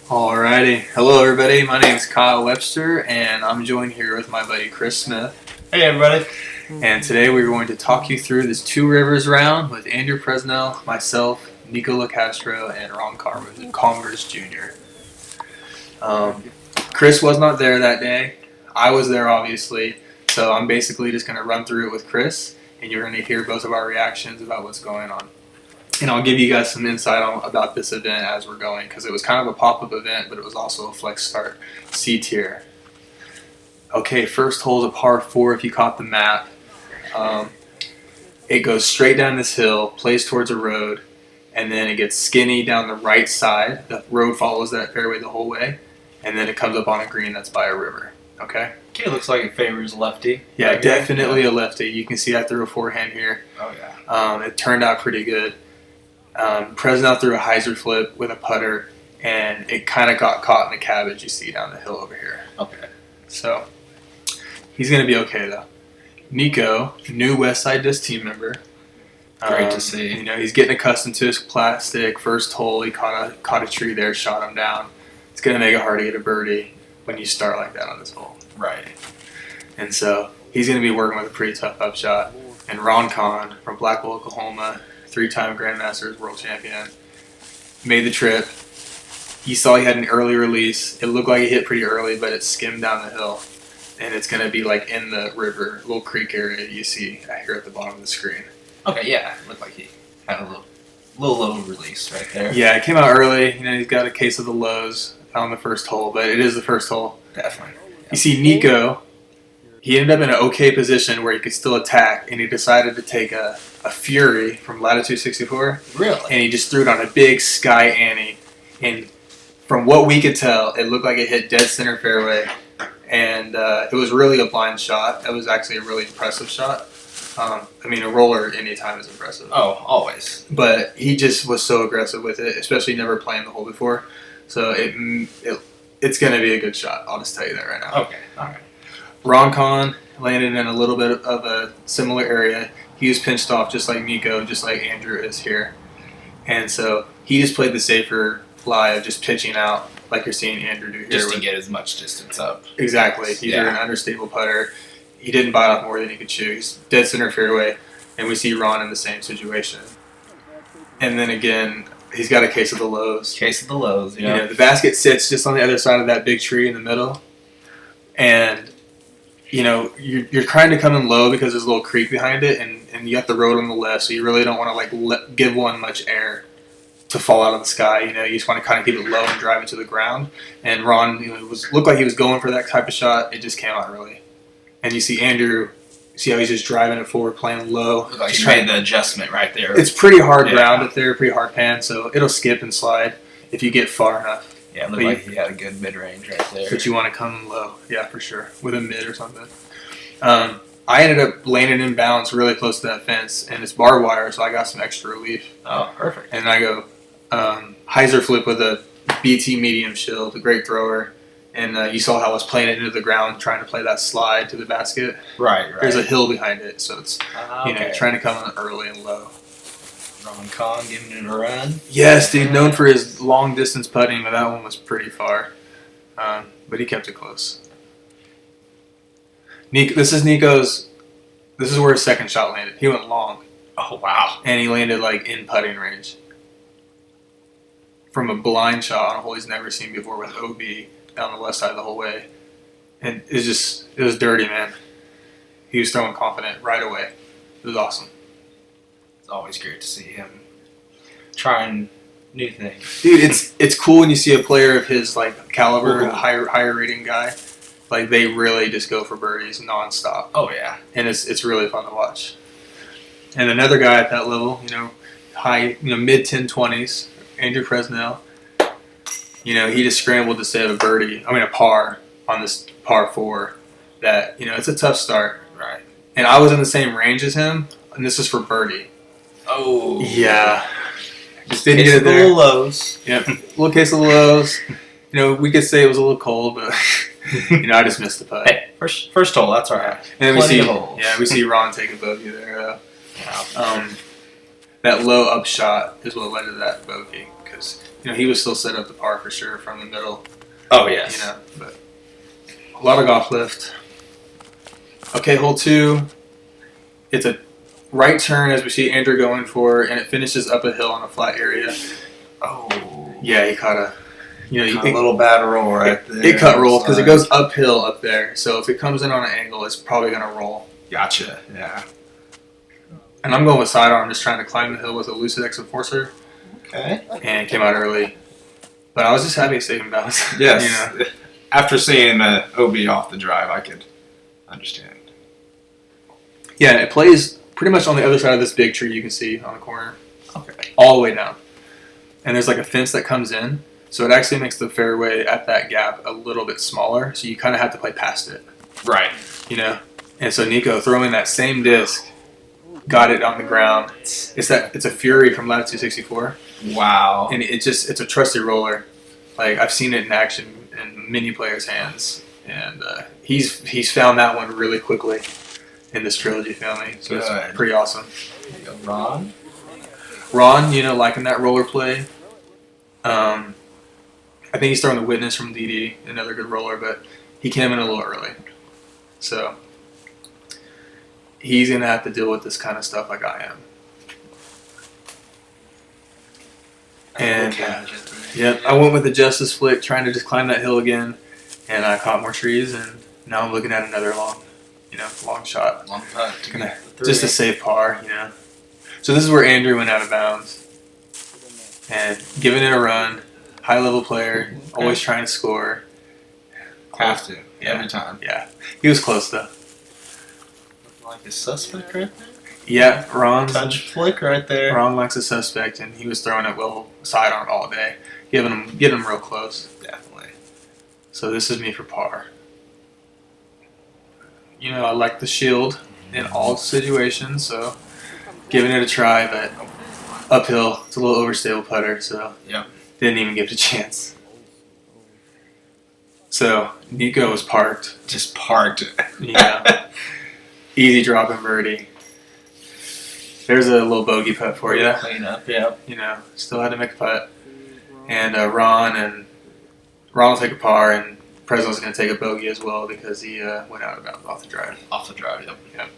Alrighty. Hello, everybody. My name is Kyle Webster, and I'm joined here with my buddy Chris Smith. Hey, everybody. And today we're going to talk you through this Two Rivers round with Andrew Presnell, myself, Nikko Locastro, and Ron Convers Jr. Chris was not there that day. I was there, obviously. So I'm basically just going to run through it with Chris, and you're going to hear both of our reactions about what's going on. And I'll give you guys some insight about this event as we're going, because it was kind of a pop-up event, but it was also a flex start C tier. Okay, first hole is a par 4 if you caught the map. It goes straight down this hill, plays towards a road, and then it gets skinny down the right side. The road follows that fairway the whole way, and then it comes up on a green that's by a river. Okay? Okay, looks like it favors lefty. Yeah, definitely a lefty. You can see I threw a forehand here. Oh, yeah. It turned out pretty good. Presnell threw a hyzer flip with a putter, and it kind of got caught in the cabbage you see down the hill over here. Okay. So, he's going to be okay, though. Nikko, new Westside Disc team member. Great to see. You know, he's getting accustomed to his plastic. First hole, he caught a tree there, shot him down. It's going to make it hard to get a birdie when you start like that on this hole. Right. And so, he's going to be working with a pretty tough upshot. And Ron Con from Blackwell, Oklahoma, 3-time Grandmasters world champion, made the trip. You saw he had an early release. It looked like it hit pretty early, but it skimmed down the hill. And it's going to be like in the river, little creek area you see here at the bottom of the screen. Okay, yeah. Looked like he had a little low release right there. Yeah, it came out early. You know, he's got a case of the lows on the first hole, but it is the first hole. Definitely. You see Nikko, he ended up in an okay position where he could still attack, and he decided to take a Fury from Latitude 64. Really? And he just threw it on a big sky ante. And from what we could tell, it looked like it hit dead center fairway. And it was really a blind shot. That was actually a really impressive shot. I mean, a roller anytime is impressive. Oh, always. But he just was so aggressive with it, especially never playing the hole before. So it's going to be a good shot. I'll just tell you that right now. Okay, all right. Ron Con landed in a little bit of a similar area. He was pinched off just like Nikko, just like Andrew is here. And so he just played the safer lie of just pitching out like you're seeing Andrew do here. Just to get as much distance up. Exactly. He threw an understable putter. He didn't bite off more than he could chew. He's dead center fairway. And we see Ron in the same situation. And then again, he's got a case of the lows. Case of the lows, yeah. You know, the basket sits just on the other side of that big tree in the middle. And you know, you're trying to come in low because there's a little creek behind it, and you got the road on the left, so you really don't want to give one much air to fall out of the sky. You know, you just want to kind of keep it low and drive it to the ground. And Ron, you know, looked like he was going for that type of shot. It just came out early. And you see Andrew, see how he's just driving it forward, playing low. Like he made the adjustment right there. It's pretty hard ground up there, pretty hard pan, so it'll skip and slide if you get far enough. Yeah, it looked like he had a good mid-range right there. But you want to come low, yeah, for sure, with a mid or something. I ended up landing in bounds really close to that fence, and it's barbed wire, so I got some extra relief. Oh, perfect. And I go hyzer flip with a BT medium shield, a great thrower. And you saw how I was playing it into the ground, trying to play that slide to the basket. Right. There's a hill behind it, so it's trying to come in early and low. Ron Con giving it a run. Yes, dude, known for his long distance putting, but that one was pretty far. But he kept it close. This is Nikko's. This is where his second shot landed. He went long. Oh, wow. And he landed like in putting range. From a blind shot on a hole he's never seen before with OB down the left side the whole way. And it was dirty, man. He was throwing confident right away. It was awesome. It's always great to see him trying new things. Dude, it's cool when you see a player of his like caliber, a higher rating guy. Like they really just go for birdies nonstop. Oh yeah. And it's really fun to watch. And another guy at that level, you know, mid 10-20s, Andrew Presnell. You know, he just scrambled to save a par on this par 4 that, you know, it's a tough start. Right. And I was in the same range as him, and this is for birdie. Oh. Yeah. Just didn't get it there. Little lows. Yep. Little case of the lows. You know, we could say it was a little cold, but, you know, I just missed the putt. Hey, first hole, that's all right. And we see holes. Ron take a bogey there, though. Yeah. That low up shot is what led to that bogey. because he was still set up to par for sure from the middle. Oh yes. But a lot of golf lift. Okay, hole 2. It's a right turn as we see Andrew going for, and it finishes up a hill on a flat area. Oh. Yeah, he caught a. A little bad roll right there. It cut roll because it goes uphill up there. So if it comes in on an angle, it's probably gonna roll. Gotcha. Yeah. And I'm going with sidearm, just trying to climb the hill with a Lucid X Enforcer. Okay. And came out early. But I was just happy to save him bounce. Yes. After seeing OB off the drive, I could understand. Yeah, it plays pretty much on the other side of this big tree you can see on the corner. Okay. All the way down. And there's like a fence that comes in. So it actually makes the fairway at that gap a little bit smaller. So you kind of have to play past it. Right. And so Nikko throwing that same disc, got it on the ground. It's a Fury from Latitude 64. Wow. And it's a trusty roller. Like I've seen it in action in many players' hands, and he's found that one really quickly in this trilogy family. So it's pretty awesome. Ron, liking that roller play. I think he's throwing the Witness from DD, another good roller, but he came in a little early, so he's gonna have to deal with this kind of stuff like I am. And I went with the Justice Flick, trying to just climb that hill again, and I caught more trees, and now I'm looking at another long shot. Long putt. Just a safe par, So this is where Andrew went out of bounds, and giving it a run. High level player, always trying to score. Have to every time. Yeah, he was close though. Like a suspect right there. Yeah, Ron's touch flick right there. Ron likes a suspect, and he was throwing it sidearm all day, getting him real close. Definitely. So this is me for par. I like the shield in all situations, so giving it a try, but uphill. It's a little overstable putter, so didn't even give it a chance. So Nikko was parked. Just parked. Easy dropping birdie. There's a little bogey putt for you. Clean up, yeah. Still had to make a putt. And Ron will take a par, and Presnell's going to take a bogey as well because he went out of bounds off the drive. Off the drive, yep.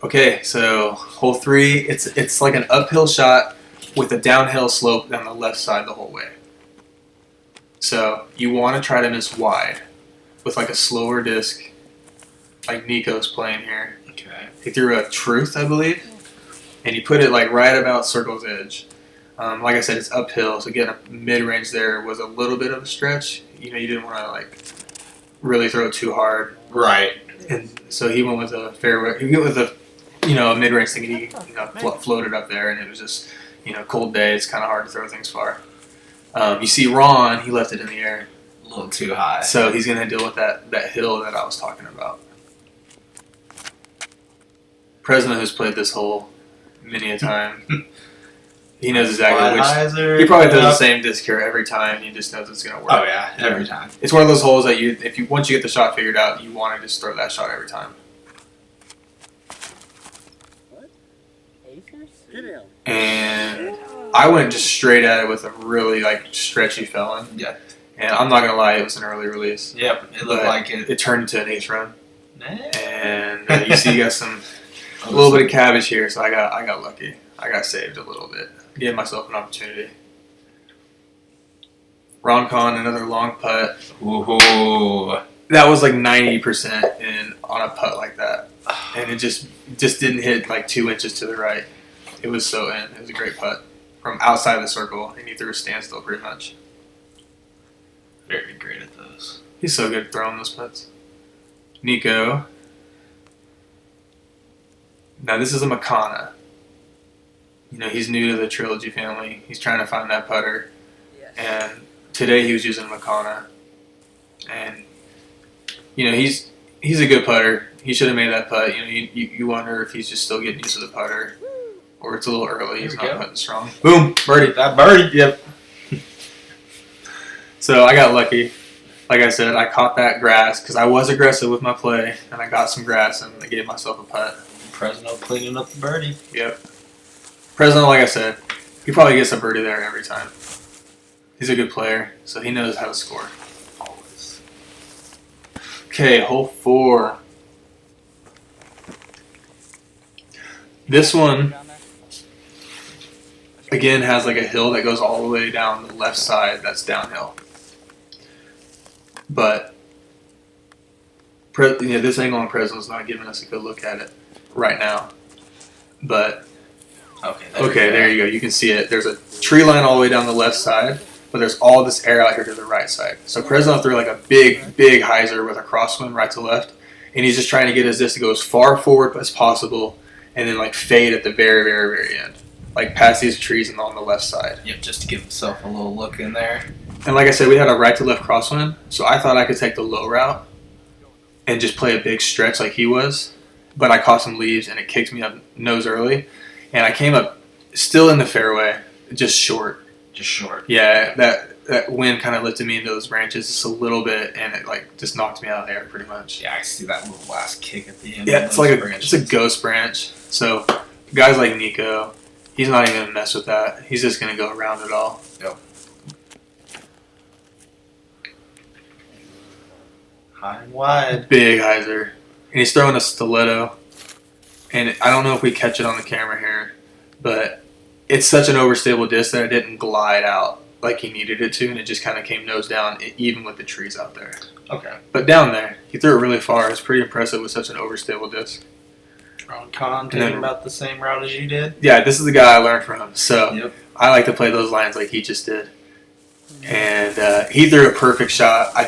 Okay, so hole 3, it's like an uphill shot with a downhill slope down the left side the whole way. So you want to try to miss wide with like a slower disc, like Nikko's playing here. Okay. He threw a Truth, I believe, and he put it like right about circle's edge. Like I said, it's uphill, so getting a mid-range there was a little bit of a stretch. You didn't want to really throw it too hard. Right. And so he went with a fairway. He went with a mid-range thing, and he floated up there, and it was just cold day. It's kind of hard to throw things far. You see Ron, he left it in the air. A little too high. So he's going to deal with that hill that I was talking about. Presnell has played this hole many a time. He knows exactly which. He probably throws the same disc here every time. He just knows it's going to work. Oh yeah, every time. It's one of those holes that once you get the shot figured out, you want to just throw that shot every time. And I went just straight at it with a really stretchy felon. Yeah. And I'm not gonna lie, it was an early release. Yep, it looked like it. It turned into an ace run. Nah. And you see, you got a little bit of cabbage here, so I got lucky. I got saved a little bit. Gave myself an opportunity. Ron Con, another long putt. Ooh. That was 90% in on a putt like that, and it just didn't hit 2 inches to the right. It was so in. It was a great putt from outside the circle, and he threw a standstill pretty much. Very great at those. He's so good at throwing those putts. Nikko. Now this is a Makana. He's new to the Trilogy family. He's trying to find that putter. Yes. And today he was using Makana. And, he's a good putter. He should have made that putt. You wonder if he's just still getting used to the putter. Or it's a little early. He's not putting strong. Boom! Birdie. That birdie. Yep. So I got lucky. Like I said, I caught that grass because I was aggressive with my play. And I got some grass and I gave myself a putt. Presnell cleaning up the birdie. Yep. Presnell, like I said, He probably gets a birdie there every time. He's a good player, so he knows how to score. Always. Okay, hole 4. This one, again, has like a hill that goes all the way down the left side that's downhill. But this angle on Presnell is not giving us a good look at it right now. But Okay, there you go. You can see it. There's a tree line all the way down the left side, but there's all this air out here to the right side. So Presnell threw like a big hyzer with a crosswind right to left, and he's just trying to get his disc to go as far forward as possible, and then like fade at the very, very, very end, like past these trees and on the left side. Yep, just to give himself a little look in there. And like I said, we had a right to left crosswind, so I thought I could take the low route and just play a big stretch like he was, but I caught some leaves and it kicked me up nose early, and I came up still in the fairway, just short. Just short. Yeah, that wind kind of lifted me into those branches just a little bit, and it like just knocked me out of the air pretty much. Yeah, I see that little last kick at the end. Yeah, it's like it's a ghost branch. So guys like Nikko, he's not even gonna mess with that. He's just gonna go around it all. Yep. High and wide. Big hyzer. And he's throwing a stiletto. And I don't know if we catch it on the camera here, but it's such an overstable disc that it didn't glide out like he needed it to, and it just kind of came nose down, even with the trees out there. Okay. But down there, he threw it really far. It's pretty impressive with such an overstable disc. Ron Kahn taking about the same route as you did? Yeah, this is the guy I learned from. So yep. I like to play those lines like he just did. And he threw a perfect shot. I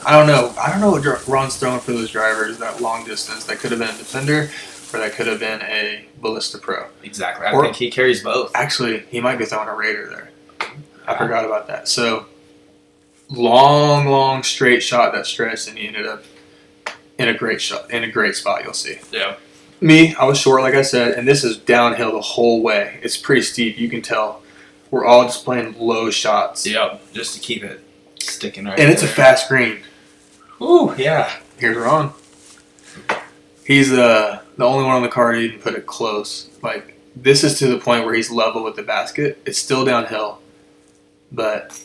don't know what Ron's throwing for those drivers, that long distance. That could have been a Defender, or that could have been a Ballista Pro. Exactly. I think he carries both. Actually, he might be throwing a Raider there. I forgot about that. So, long straight shot that stretched, and he ended up in a great spot, you'll see. Yeah. Me, I was short, like I said, and this is downhill the whole way. It's pretty steep. You can tell. We're all just playing low shots. Yep, just to keep it sticking right And it's a fast green. Ooh, yeah. Here's Ron. He's the only one on the card who even put it close. Like, this is to the point where he's level with the basket. It's still downhill. But,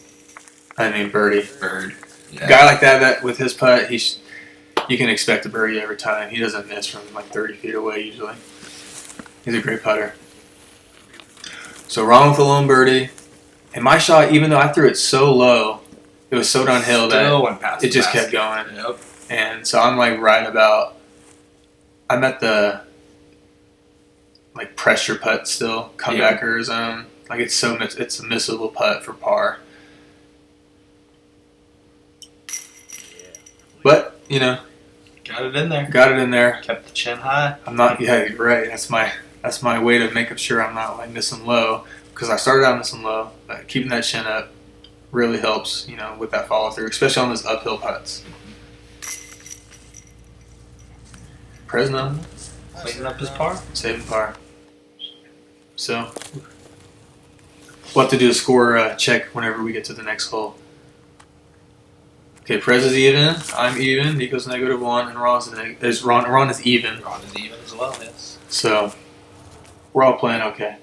I mean, birdie. Bird. Yeah. A guy like that with his putt, you can expect a birdie every time. He doesn't miss from like 30 feet away usually. He's a great putter. So Ron with a lone birdie. And my shot, even though I threw it so low, it was so downhill that it just kept going. Yep. And so I'm like right about, I'm at the like pressure putt still, comebacker zone. Like it's a missable putt for par. But, you know. Got it in there. Kept the chin high. I'm not, yeah, you're right. That's my way to make sure I'm not like missing low. Because I started out missing low. But keeping that chin up really helps, you know, with that follow through, especially on those uphill putts. Presnell. Cleaning up his par. Saving par. So, we'll have to do a score check whenever we get to the next hole. Okay, Prez is even. I'm even. Nico's -1, and Ron is even. Ron is even as well, yes. So, we're all playing okay.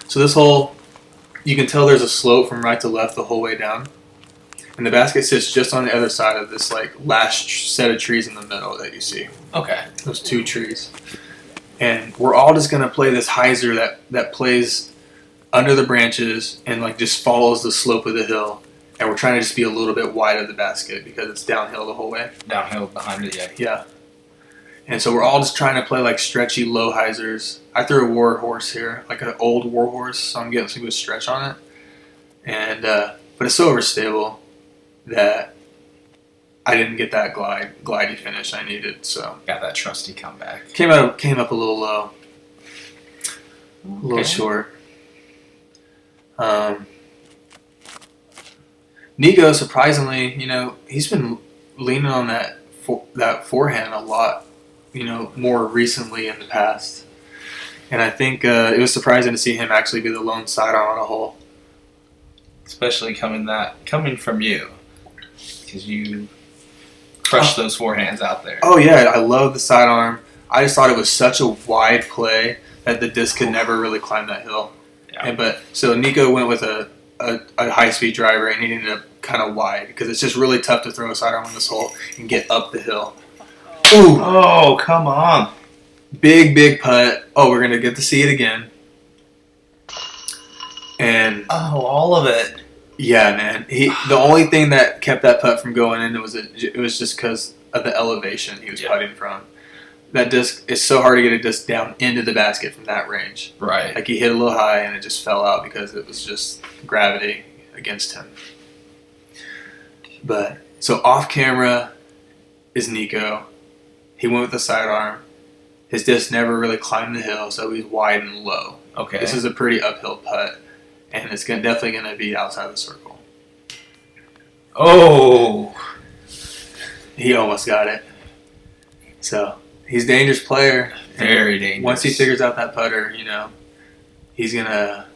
So this hole, you can tell there's a slope from right to left the whole way down. And the basket sits just on the other side of this like last set of trees in the middle that you see. Okay. Those 2 trees. And we're all just going to play this hyzer that plays under the branches and like just follows the slope of the hill. And we're trying to just be a little bit wide of the basket because it's downhill the whole way. Downhill behind it, yeah. Yeah. And so we're all just trying to play like stretchy low hyzers. I threw a war horse here, like an old war horse, so I'm getting some good stretch on it. And but it's so overstable that I didn't get that glidey finish I needed. So got that trusty comeback. Came up a little low, a little short. Nikko, surprisingly, you know, he's been leaning on that forehand a lot, you know, more recently in the past. And I think it was surprising to see him actually be the lone sidearm on a hole. Especially coming from you, because you crushed those forehands out there. Oh yeah, I love the sidearm. I just thought it was such a wide play that the disc could never really climb that hill. Yeah. So Nikko went with a high-speed driver, and he ended up kind of wide because it's just really tough to throw a sidearm on this hole and get up the hill. Ooh. Oh, come on. Big putt. Oh, we're going to get to see it again. And all of it. Yeah, man. The only thing that kept that putt from going in was just because of the elevation he was putting from. That disc, it's so hard to get a disc down into the basket from that range. Right. Like he hit a little high and it just fell out because it was just gravity against him. But so off camera is Nikko. He went with the sidearm. His disc never really climbed the hill, so he's wide and low. Okay. This is a pretty uphill putt, and it's definitely going to be outside the circle. Oh! He almost got it. So he's a dangerous player. Very dangerous. Once he figures out that putter, he's gonna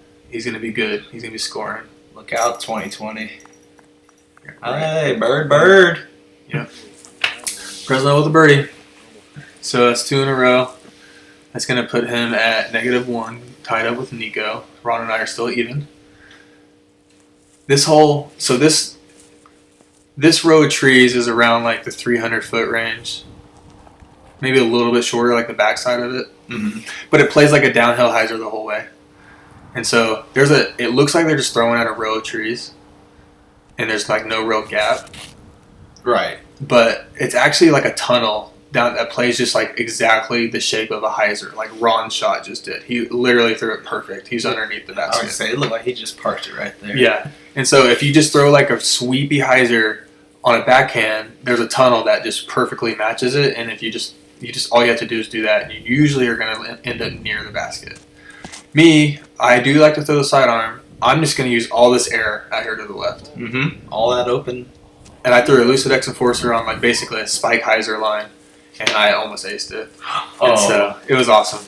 be good. He's gonna be scoring. Look out, 2020. Hey, bird. Yep. Presnell with a birdie. So that's 2 in a row. That's gonna put him at -1, tied up with Nikko. Ron and I are still even. This hole, so this row of trees is around like the 300-foot range. Maybe a little bit shorter, like the backside of it. Mm-hmm. But it plays like a downhill hyzer the whole way. And so it looks like they're just throwing at a row of trees. And there's like no real gap. Right. But it's actually like a tunnel down that plays just like exactly the shape of a hyzer, like Ron's shot just did. He literally threw it perfect. He's underneath the basket. I would say it looked like he just parked it right there. Yeah. And so if you just throw like a sweepy hyzer on a backhand, there's a tunnel that just perfectly matches it. And if you just all you have to do is do that, and you usually are going to end up near the basket. Me, I do like to throw the sidearm. I'm just going to use all this air out here to the left. Mm-hmm. All that open. And I threw a Lucid X Enforcer on like basically a spike hyzer line, and I almost aced it. And so it was awesome.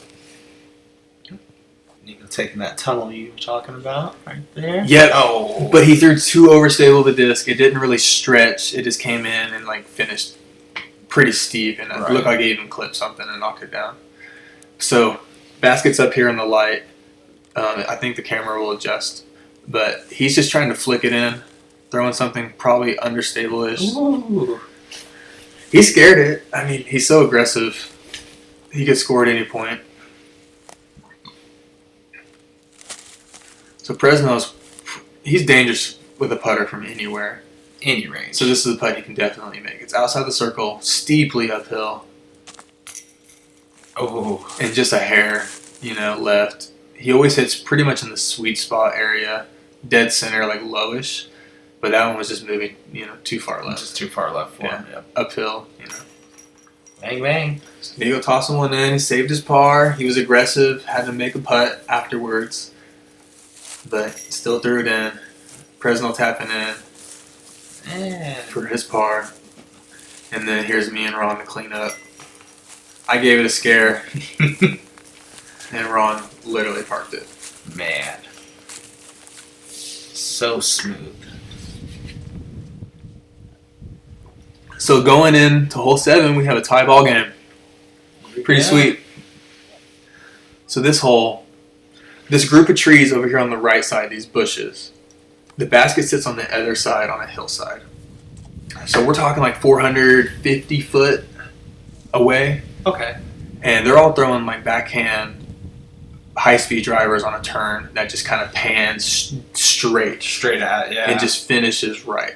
Nikko taking that tunnel you were talking about right there. Yeah. Oh. But he threw too overstable the disc. It didn't really stretch. It just came in and like finished pretty steep, and it looked like it even clipped something and knocked it down. So basket's up here in the light. I think the camera will adjust, but he's just trying to flick it in, throwing something probably understable-ish. Ooh. He scared it. I mean, he's so aggressive. He could score at any point. So Presnell's, he's dangerous with a putter from anywhere. Any range. So this is a putt he can definitely make. It's outside the circle, steeply uphill. Oh. And just a hair, left. He always hits pretty much in the sweet spot area, dead center, like lowish. But that one was just moving, too far left. Just too far left for him. Yep. Uphill, Bang, bang. So Nikko tossing one in. He saved his par. He was aggressive. Had to make a putt afterwards. But still threw it in. Presnell tapping in. For his par. And then here's me and Ron to clean up. I gave it a scare. And Ron literally parked it. Man. So smooth. So going into hole 7, we have a tie ball game. Pretty sweet. So this group of trees over here on the right side, these bushes, the basket sits on the other side on a hillside. So we're talking like 450 foot away. Okay. And they're all throwing like backhand high-speed drivers on a turn that just kind of pans straight at, and just finishes right,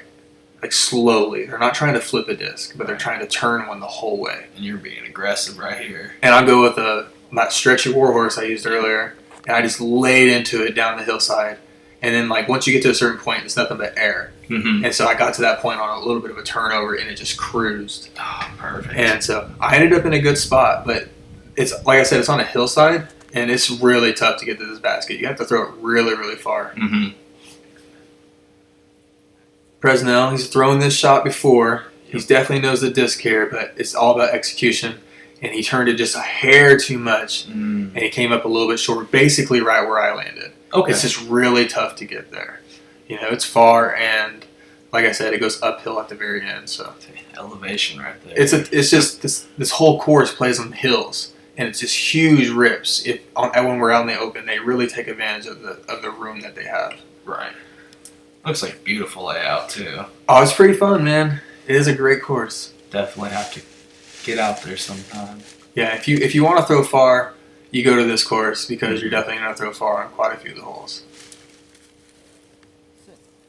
like slowly. They're not trying to flip a disc, but they're trying to turn one the whole way. And you're being aggressive right here. And I'll go with that stretchy warhorse I used earlier, and I just laid into it down the hillside. And then like once you get to a certain point, it's nothing but air. Mm-hmm. And so I got to that point on a little bit of a turnover, and it just cruised. Oh, perfect. And so I ended up in a good spot, but it's like I said, it's on a hillside. And it's really tough to get to this basket. You have to throw it really, really far. Mm-hmm. Presnell, he's thrown this shot before. He definitely knows the disc here, but it's all about execution. And he turned it just a hair too much. And he came up a little bit short, basically right where I landed. Okay. It's just really tough to get there. It's far, and like I said, it goes uphill at the very end. So elevation right there. it's just this whole course plays on hills, and it's just huge rips. When we're out in the open, they really take advantage of the room that they have. Right. Looks like a beautiful layout too. Oh, it's pretty fun, man. It is a great course. Definitely have to get out there sometime. Yeah, if you want to throw far, you go to this course because you're definitely going to throw far on quite a few of the holes.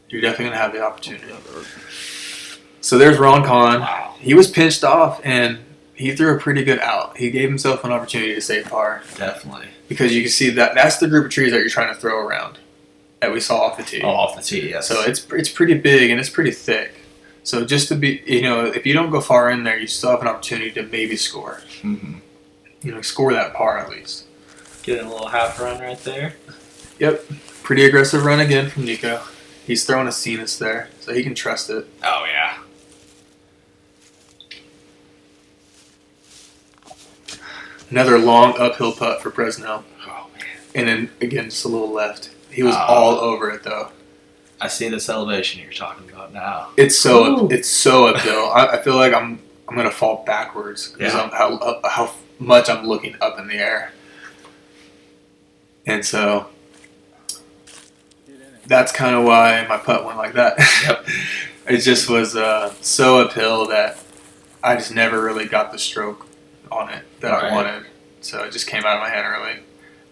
You're definitely going to have the opportunity. So there's Ron Kahn. Wow. He was pinched off, and he threw a pretty good out. He gave himself an opportunity to save par. Definitely. Because you can see that's the group of trees that you're trying to throw around that we saw off the tee. Oh, off the tee, yes. So it's pretty big, and it's pretty thick. So just to be, if you don't go far in there, you still have an opportunity to maybe score. Mm-hmm. Score that par at least. Getting a little half run right there. Yep. Pretty aggressive run again from Nikko. He's throwing a Cenas there, so he can trust it. Oh, yeah. Another long uphill putt for Presnell. Oh, man. And then, again, just a little left. He was all over it, though. I see this elevation you're talking about now. It's so uphill. I feel like I'm going to fall backwards because how much I'm looking up in the air. And so that's kind of why my putt went like that. Yep. It just was so uphill that I just never really got the stroke on it that I wanted. So it just came out of my hand early.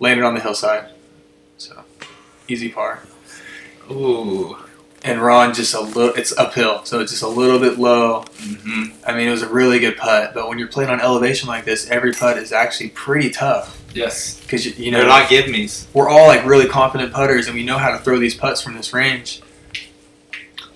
Landed on the hillside. So easy par. Ooh. And Ron just it's uphill, so it's just a little bit low. Mm-hmm. I mean, it was a really good putt, but when you're playing on elevation like this, every putt is actually pretty tough. Yes. Because, they're not give-me's. We're all like really confident putters, and we know how to throw these putts from this range.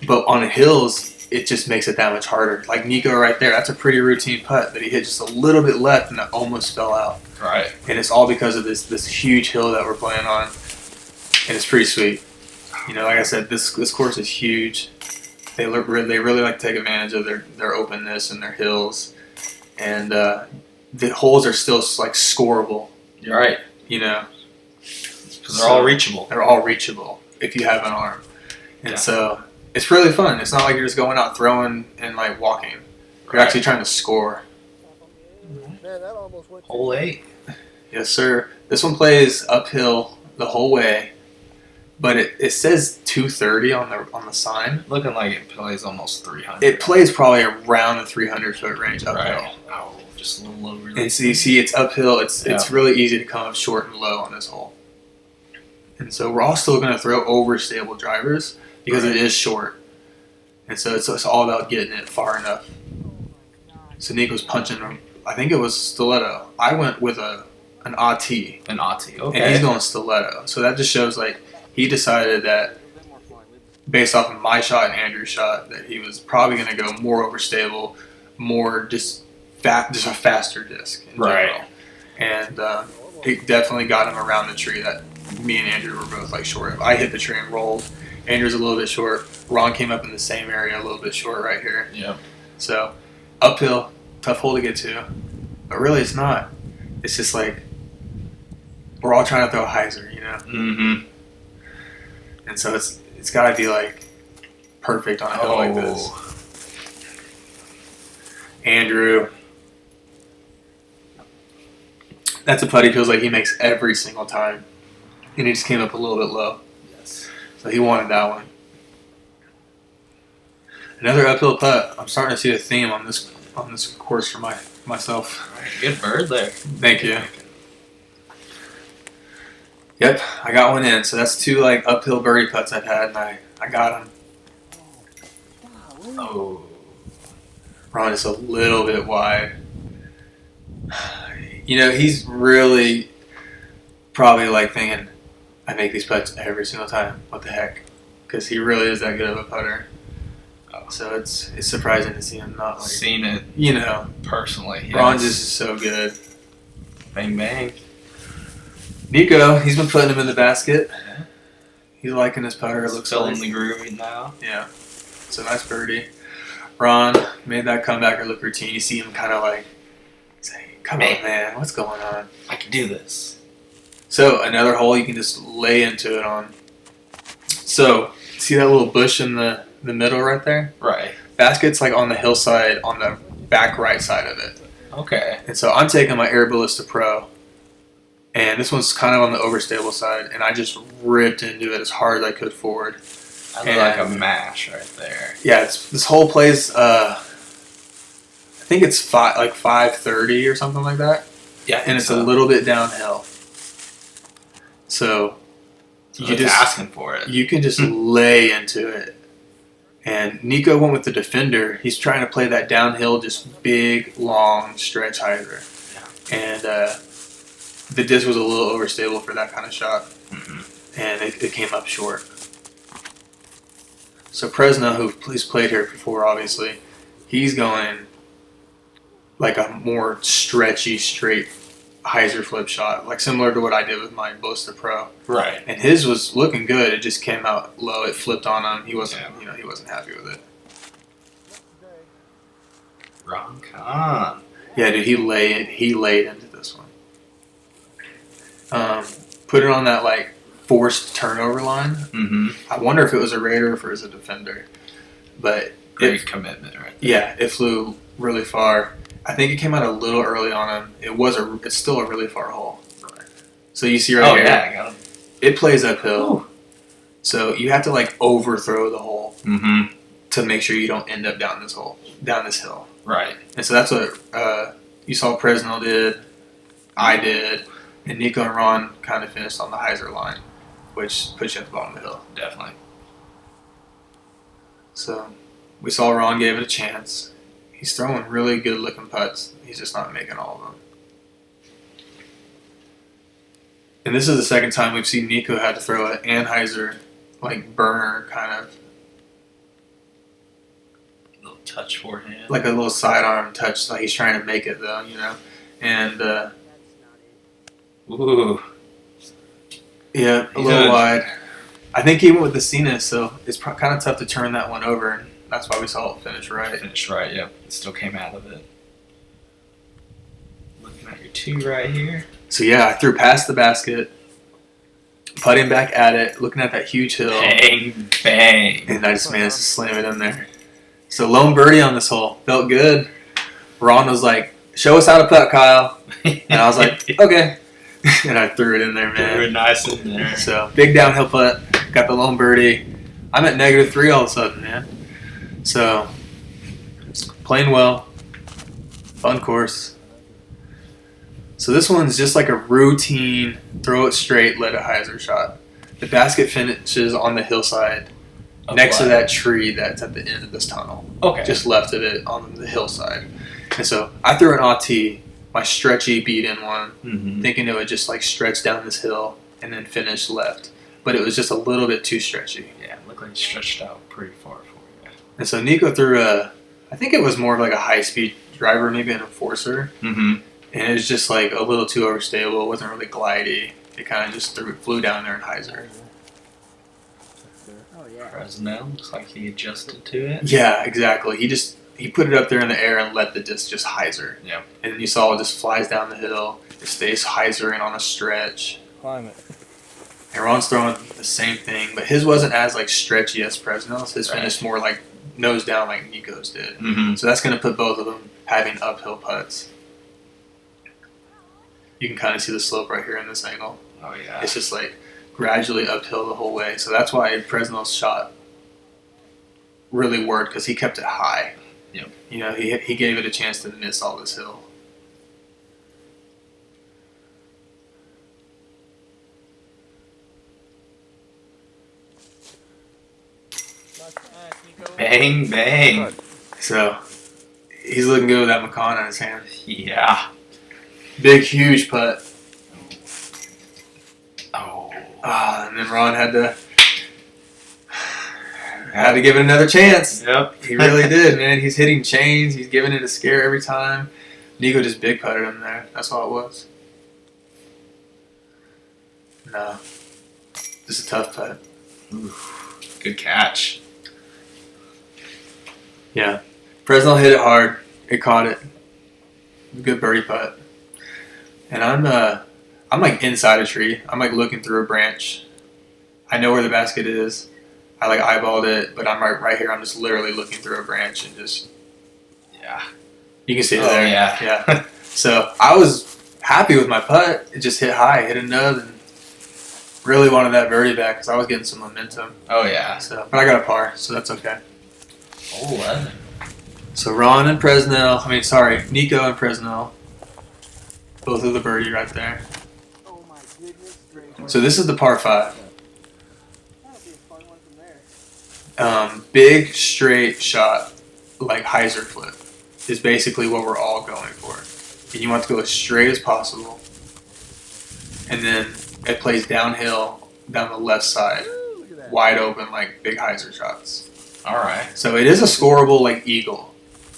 But on the hills, it just makes it that much harder. Like Nikko right there, that's a pretty routine putt that he hit just a little bit left, and that almost fell out. Right. And it's all because of this huge hill that we're playing on, and it's pretty sweet. Like I said, this course is huge. They really like to take advantage of their openness and their hills, and the holes are still like scoreable. You're right. Because they're all reachable. They're all reachable if you have an arm, and so it's really fun. It's not like you're just going out throwing and like walking. You're actually trying to score. Hole 8. Yes, sir. This one plays uphill the whole way. But it says 230 on the sign. Looking like it plays almost 300. It plays probably around the 300-foot range uphill. Right. Oh, just a little over. And so you see it's uphill. It's really easy to come up short and low on this hole. And so we're all still going to throw over stable drivers because it is short. And so it's all about getting it far enough. So Nikko's punching him. I think it was stiletto. I went with an AT. An AT, okay. And he's going stiletto. So that just shows like he decided that, based off of my shot and Andrew's shot, that he was probably going to go more overstable, more just a faster disc in general. And it definitely got him around the tree that me and Andrew were both like short of. I hit the tree and rolled. Andrew's a little bit short. Ron came up in the same area, a little bit short right here. Yeah. So uphill, tough hole to get to, but really it's not. It's just like we're all trying to throw hyzer, Mm-hmm. And so it's got to be like perfect on a hill like this. Andrew, that's a putt he feels like he makes every single time, and he just came up a little bit low. Yes. So he wanted that one. Another uphill putt. I'm starting to see a theme on this course for myself. Good bird there. Thank you. Yep, I got one in. So that's 2 like uphill birdie putts I've had, and I got them. Oh. Ron is a little bit wide. He's really probably like thinking, I make these putts every single time. What the heck? Because he really is that good of a putter. So it's surprising to see him not like... Seen it. Personally. Yes. Ron just is so good. Bang, bang. Nikko, he's been putting him in the basket. Yeah. He's liking his putter, it looks still like. In the groove now. Yeah. It's a nice birdie. Ron made that comebacker look routine. You see him kind of like say, come on, man, what's going on? I can do this. So, another hole you can just lay into it on. So, see that little bush in the the middle right there. Right. Basket's like on the hillside on the back right side of it. Okay. And so I'm taking my Air Ballista Pro, and this one's kind of on the overstable side, and I just ripped into it as hard as I could forward. I look like a mash right there. Yeah, this whole place. I think it's 5:30 or something like that. Yeah, and it's a little bit downhill. So you just asking for it. You can just lay into it. And Nikko went with the defender. He's trying to play that downhill, just big, long stretch hyzer. Yeah. And the disc was a little overstable for that kind of shot. Mm-hmm. And it came up short. So Presnell, who's played here before, obviously, he's going like a more stretchy, straight hyzer flip shot, like similar to what I did with my Ballista Pro. Right. And his was looking good. It just came out low. It flipped on him. He wasn't, he wasn't happy with it. Ron Khan. Yeah, dude, he laid into this one. Put it on that like forced turnover line. Mm-hmm. I wonder if it was a Raider or if it was a defender. But great commitment right there. Yeah, it flew really far. I think it came out a little early on him. It's still a really far hole. Right. So you see right here. Yeah, I got him. It plays uphill. Ooh. So you have to like overthrow the hole Mm-hmm. to make sure you don't end up down this hill. Right. And so that's what you saw Presnell did, I did, and Nikko and Ron kind of finished on the hyzer line, which puts you at the bottom of the hill. Definitely. So we saw Ron gave it a chance. He's throwing really good looking putts. He's just not making all of them. And this is the second time we've seen Nikko had to throw an Anheuser, like burner kind of. Little touch forehand. Like a little sidearm touch, like he's trying to make it though, And ooh. Yeah, a little wide. I think he went with the Cena, so it's kind of tough to turn that one over, and that's why we saw it finish right. Finish right, yeah. It still came out of it. Looking at your two right here. So yeah, I threw past the basket, putting back at it, looking at that huge hill. Bang, bang. And I just managed to slam it in there. So lone birdie on this hole. Felt good. Ron was like, show us how to putt, Kyle. And I was like, okay. And I threw it in there, man. Threw it nice in there. So big downhill putt. Got the lone birdie. I'm at -3 all of a sudden, man. So playing well. Fun course. So this one's just like a routine throw it straight, let it hyzer shot. The basket finishes on the hillside next to that tree that's at the end of this tunnel. Okay. Just left of it on the hillside. And so I threw an AT, my stretchy beat in one, thinking it would just like stretch down this hill and then finish left. But it was just a little bit too stretchy. Yeah, it looked like it stretched out pretty far for you. And so Nikko threw I think it was more of like a high-speed driver, maybe an enforcer. Mm-hmm. And it was just like a little too overstable. It wasn't really glidey. It kind of just flew down there in hyzer. Presnell looks like he adjusted to it. Yeah, exactly. He put it up there in the air and let the disc just hyzer. Yeah. And then you saw it just flies down the hill. It stays hyzering on a stretch. Climb it. And Ron's throwing the same thing, but his wasn't as like stretchy as Presnell's. His Right. finished more like nose down like Nikko's did. Mm-hmm. So that's going to put both of them having uphill putts. You can kind of see the slope right here in this angle. Oh, yeah. It's just like gradually uphill the whole way. So that's why Presnell's shot really worked, because he kept it high. Yep. He gave it a chance to miss all this hill. Bang, bang. So he's looking good with that Macon in his hand. Yeah. Big, huge putt. Oh. And then Ron had to give it another chance. Yep. He really did, man. He's hitting chains. He's giving it a scare every time. Nikko just big putted him there. That's all it was. No. Just a tough putt. Oof. Good catch. Yeah. Presnell hit it hard. It caught it. Good birdie putt. And I'm like inside a tree. I'm like looking through a branch. I know where the basket is. I like eyeballed it, but I'm right here. I'm just literally looking through a branch and just you can see it there. Yeah. So I was happy with my putt. It just hit high, hit a nub, and really wanted that birdie back because I was getting some momentum. Oh yeah. So, but I got a par, so that's okay. 11. So Nico and Presnell, both of the birdie right there. So this is the par 5. Big straight shot, like hyzer flip, is basically what we're all going for. And you want to go as straight as possible. And then it plays downhill, down the left side, wide open, like big hyzer shots. All right. So it is a scoreable, like, eagle.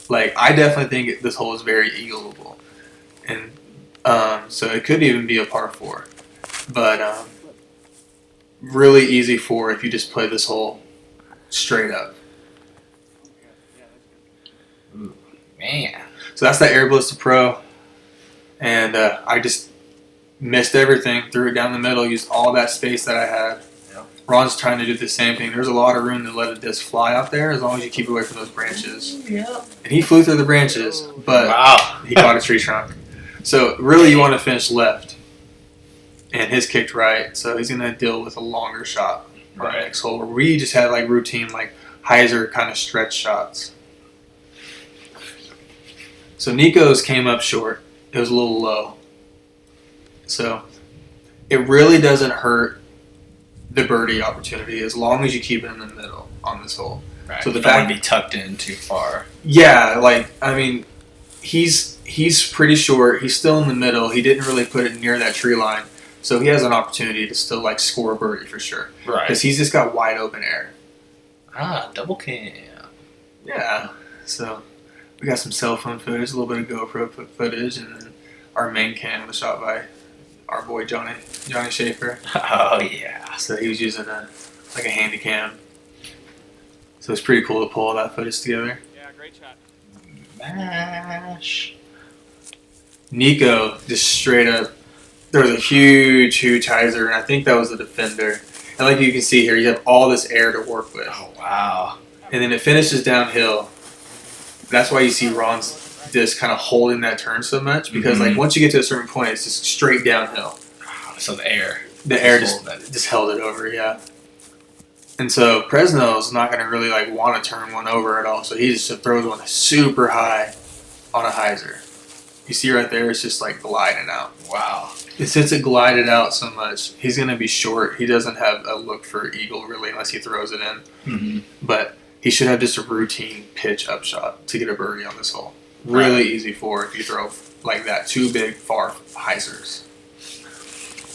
Like, I definitely think this hole is very eagleable. And so it could even be a par 4. But really easy for if you just play this hole straight up. Ooh, man. So that's the Air Ballista Pro. And I just missed everything, threw it down the middle, used all that space that I had. Yep. Ron's trying to do the same thing. There's a lot of room to let a disc fly out there as long as you keep away from those branches. Yep. And he flew through the branches, but he caught a tree trunk. So really you want to finish left. And his kicked right, so he's going to deal with a longer shot on the next hole. Where we just had like routine, like hyzer kind of stretch shots. So Nico's came up short. It was a little low. So it really doesn't hurt the birdie opportunity as long as you keep it in the middle on this hole. Right. So the you don't fact want to be tucked in too far. Yeah, like, I mean, he's pretty short. He's still in the middle. He didn't really put it near that tree line. So he has an opportunity to still, like, score a birdie for sure. Right. Because he's just got wide open air. Double cam. Yeah. So we got some cell phone footage, a little bit of GoPro footage, and then our main cam was shot by our boy John Sheafer. Oh, yeah. So he was using a handy cam. So it's pretty cool to pull all that footage together. Yeah, great shot. Mash. Nico just straight up. There was a huge hyzer, and I think that was the defender. And like you can see here, you have all this air to work with. Oh, wow. And then it finishes downhill. That's why you see Ron's disc kind of holding that turn so much, because like once you get to a certain point, it's just straight downhill. So the air just held it over, yeah. And so Presnell's not going to really like want to turn one over at all, so he just throws one super high on a hyzer. You see right there, it's just like gliding out. Wow. And since it glided out so much, he's going to be short. He doesn't have a look for eagle really unless he throws it in. Mm-hmm. But he should have just a routine pitch up shot to get a birdie on this hole. Really easy for if you throw like that, 2 big far hyzers.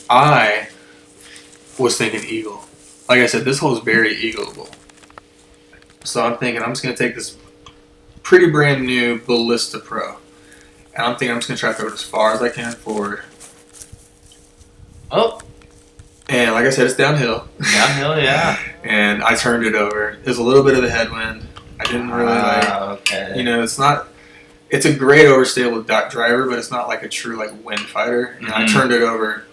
I was thinking eagle. Like I said, this hole is very eagleable. So I'm thinking I'm just going to take this pretty brand new Ballista Pro. And I'm thinking I'm just going to try to throw it as far as I can forward. Oh. And like I said, it's downhill. Downhill, yeah. And I turned it over. There's a little bit of a headwind. I didn't really okay. You know, it's a great overstable driver, but it's not like a true like wind fighter. And I turned it over,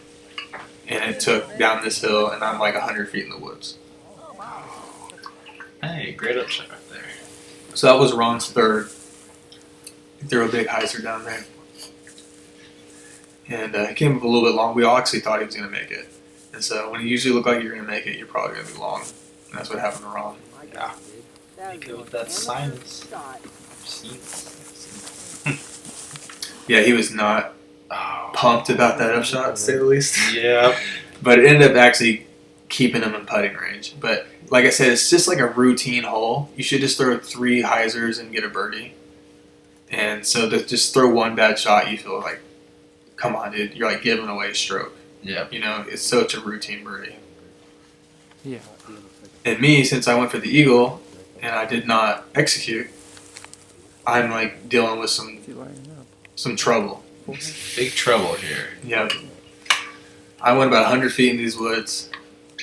and it took down this hill, and I'm like 100 feet in the woods. Hey, great upshot right there. So that was Ron's third. He threw a big hyzer down there. And it came up a little bit long. We all actually thought he was going to make it. And so when you usually look like you're going to make it, you're probably going to be long. And that's what happened to Ron. Yeah. Go with that sinus. Yeah, he was not pumped about that upshot, to say the least. Yeah. But it ended up actually keeping him in putting range. But like I said, it's just like a routine hole. You should just throw 3 hyzers and get a birdie. And so to just throw one bad shot, you feel like, come on, dude, you're like giving away a stroke. Yeah. You know, it's such a routine birdie. Yeah. And me, since I went for the eagle and I did not execute, I'm like dealing with some trouble. Big trouble here. Yeah. I went about 100 feet in these woods.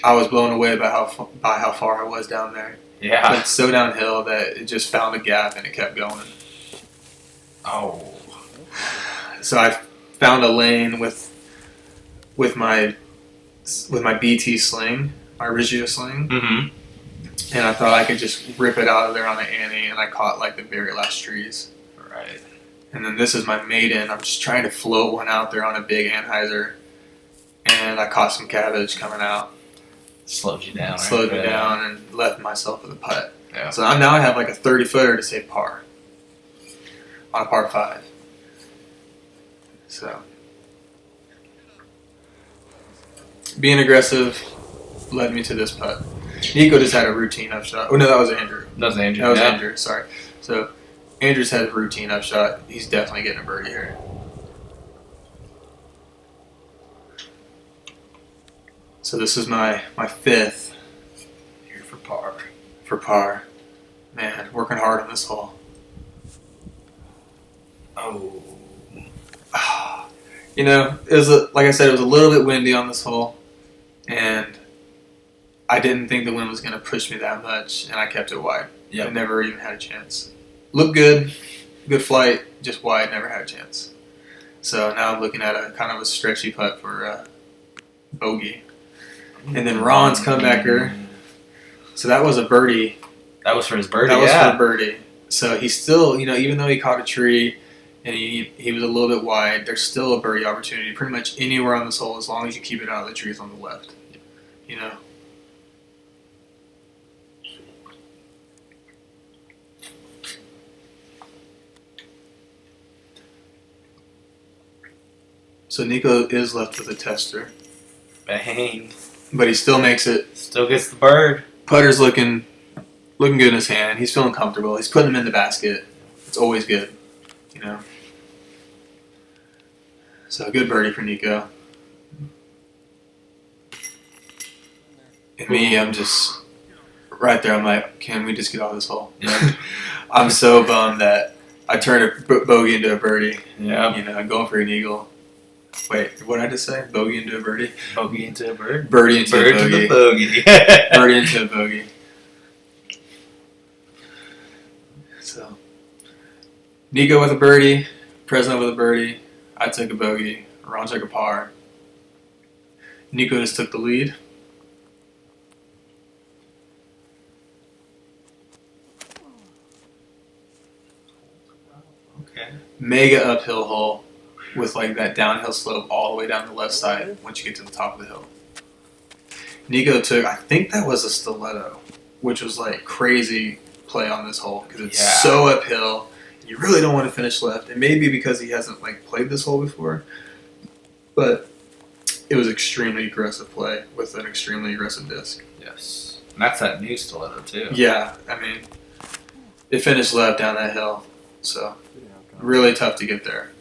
I was blown away by how far I was down there. Yeah. But it's so downhill that it just found a gap and it kept going. Oh. So I found a lane with my BT sling, my Rigio sling, and I thought I could just rip it out of there on the ante, and I caught like the very last trees. Right. And then this is my maiden. I'm just trying to float one out there on a big anhyzer, and I caught some cabbage coming out. Slowed you down. Slowed me down and left myself with a putt. Yeah. So now I have like a 30-footer to save par on a par 5. So being aggressive led me to this putt. Nikko just had a routine upshot. Oh no, that was Andrew. That was Andrew. That was yeah. Andrew. Sorry. So Andrew's had a routine upshot. He's definitely getting a birdie here. So this is my 5th Here for par. for par. Man, working hard on this hole. Oh. You know, it was like I said, it was a little bit windy on this hole, and I didn't think the wind was going to push me that much, and I kept it wide. Yep. I never even had a chance. Looked good flight, just wide, never had a chance. So now I'm looking at a kind of a stretchy putt for bogey. And then Ron's comebacker. So that was a birdie. That was for his birdie. That was for a birdie. So he's still, you know, even though he caught a tree and he was a little bit wide, there's still a birdie opportunity pretty much anywhere on this hole as long as you keep it out of the trees on the left. You know? So Nikko is left with a tester, Bang. but he still makes it. Still gets the bird. Putter's looking good in his hand. He's feeling comfortable. He's putting them in the basket. It's always good, you know. So a good birdie for Nikko. And me, I'm just right there. I'm like, can we just get off this hole? Yeah. I'm so bummed that I turned a bogey into a birdie. Yeah. You know, going for an eagle. Wait, what did I just say? Bogey into a birdie? Bogey into a bird. Birdie into Bird a to bogey. the bogey. Birdie into a bogey. So, Nikko with a birdie, Presnell with a birdie, I took a bogey, Ron took a par. Nikko just took the lead. Okay. Mega uphill hole with like that downhill slope all the way down the left side once you get to the top of the hill. Nikko took, I think that was a stiletto, which was like crazy play on this hole because it's so uphill. You really don't want to finish left. It may be because he hasn't like played this hole before, but it was extremely aggressive play with an extremely aggressive disc. Yes. And that's that new stiletto too. Yeah, I mean, it finished left down that hill, so really tough to get there.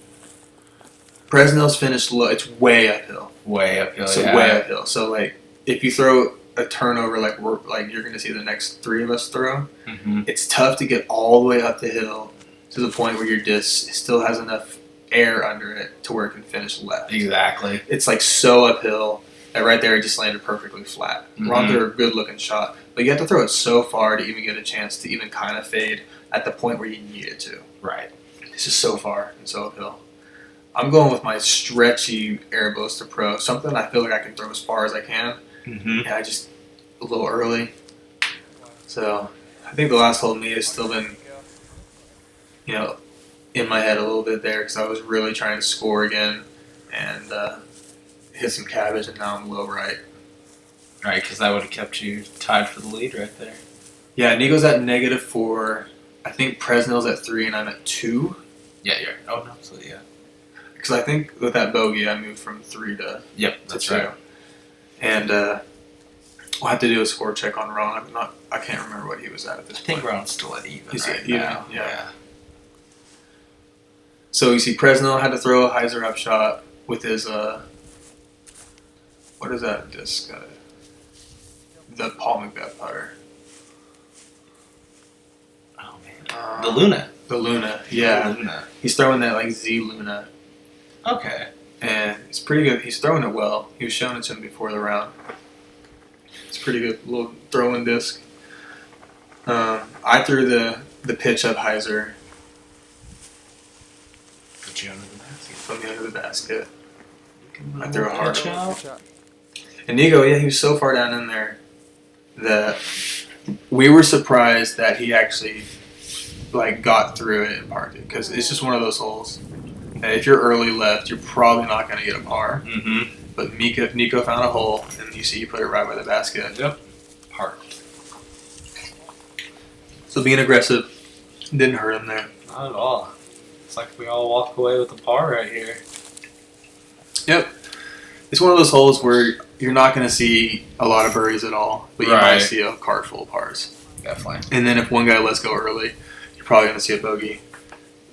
Presnell's finished low. It's way uphill. Way uphill. So way uphill. So like, if you throw a turnover like you're going to see the next 3 of us throw, it's tough to get all the way up the hill to the point where your disc still has enough air under it to where it can finish left. Exactly. It's like so uphill that right there it just landed perfectly flat. Ron threw a good looking shot, but you have to throw it so far to even get a chance to even kind of fade at the point where you need it to. Right. It's just so far and so uphill. I'm going with my stretchy air Webster Pro, something I feel like I can throw as far as I can. And I just a little early. So I think the last hole to me has still been, you know, in my head a little bit there because I was really trying to score again and hit some cabbage, and now I'm low right. Right, because that would have kept you tied for the lead right there. Yeah, Nikko's at -4. I think Presnell's at 3, and I'm at 2. Yeah, yeah. Oh, no. So, yeah. Because I think with that bogey, I moved from 3 to That's 2. right. And we'll have to do a score check on Ron. I can't remember what he was at this I think point. Ron's still at even He's right at even, now. yeah. So you see Presnell had to throw a hyzer up shot with his, what is that disc? The Paul McBeth putter. Oh, man. The Luna. The Luna, yeah. The Luna. He's throwing that like Z Luna. Okay. And it's pretty good. He's throwing it well. He was showing it to him before the round. It's pretty good little throwing disc. I threw the pitch up hyzer. Put you under the basket. Put me under the basket. I threw a hard Pitch shot. out. And Nikko, yeah, he was so far down in there that we were surprised that he actually like got through it and parked it because it's just one of those holes that if you're early left, you're probably not going to get a par. Mm-hmm. But Nico found a hole, and you see he put it right by the basket. Yep. Parked. So being aggressive didn't hurt him there. Not at all. It's like we all walk away with a par right here. Yep. It's one of those holes where you're not going to see a lot of birdies at all, but you might see a cart full of pars. Definitely. And then if one guy lets go early, you're probably going to see a bogey.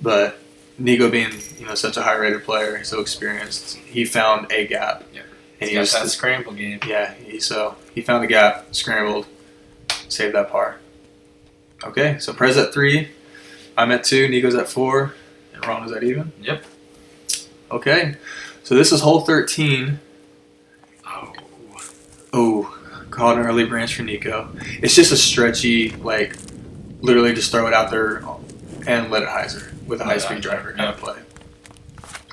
But Nico being such a high-rated player, so experienced, he found a gap. Yeah. And He got that scramble game. Yeah, he found the gap, scrambled, saved that par. Okay, so Prez at 3, I'm at 2, Nico's at 4, and Ron is at even? Yep. Okay, so this is hole 13. Oh, caught an early branch for Nico. It's just a stretchy, like, literally just throw it out there and let it hyzer with a high-speed driver kind of play.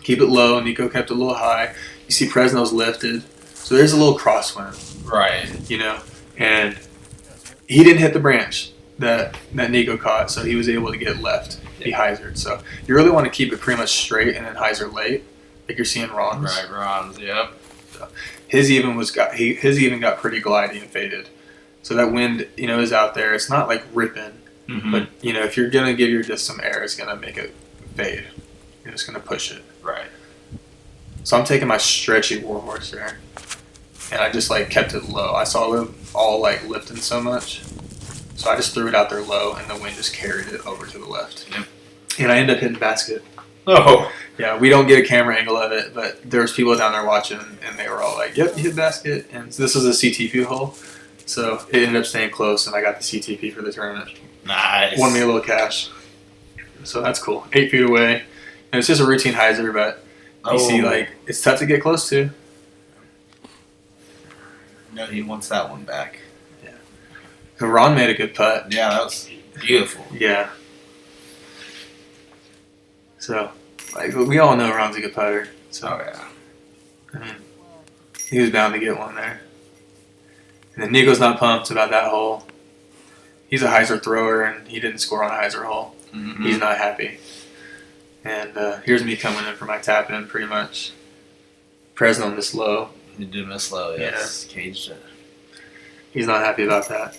Keep it low. Nico kept it a little high. You see Presnell's lifted. So there's a little crosswind. Right. And he didn't hit the branch that Nico caught, so he was able to get left. He hyzered. So you really want to keep it pretty much straight and then hyzer late, like you're seeing Ron's. Right, Ron's, yep. So his even got pretty glidey and faded. So that wind, is out there. It's not like ripping, but if you're gonna give your disc some air, it's gonna make it fade. You're just gonna push it. Right. So I'm taking my stretchy warhorse there, and I just like kept it low. I saw them all like lifting so much, so I just threw it out there low, and the wind just carried it over to the left. Yep. And I ended up hitting basket. Oh. Yeah, we don't get a camera angle of it, but there was people down there watching, and they were all like, "Yep, you hit basket." And this was a CTP hole, so it ended up staying close, and I got the CTP for the tournament. Nice. Won me a little cash, so that's cool. 8 feet away, and it's just a routine hyzer, but you see, like, it's tough to get close to. No, he wants that one back. Yeah. So Ron made a good putt. Yeah, that was beautiful. Yeah. So, like, we all know Ron's a good putter. So, yeah. I mean, he was bound to get one there. And then Nico's not pumped about that hole. He's a hyzer thrower, and he didn't score on a hyzer hole. Mm-hmm. He's not happy. And here's me coming in for my tap in, pretty much. Presnell missed low. He did miss low, yes. Yeah. Caged it. He's not happy about that.